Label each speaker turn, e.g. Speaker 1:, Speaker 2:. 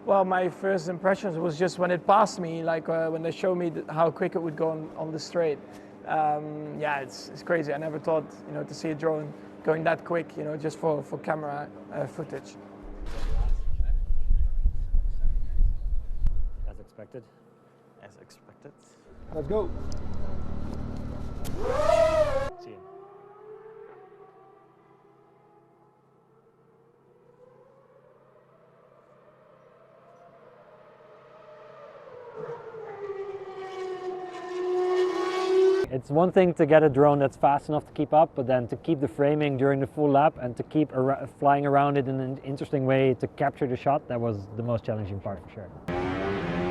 Speaker 1: Well, my first impressions was just when it passed me, like when they showed me how quick it would go on the straight. Yeah, it's crazy. I never thought, to see a drone going that quick, just for camera footage.
Speaker 2: As expected.
Speaker 3: As expected.
Speaker 4: Let's go.
Speaker 2: See you. It's one thing to get a drone that's fast enough to keep up, but then to keep the framing during the full lap and to keep flying around it in an interesting way to capture the shot, that was the most challenging part for sure.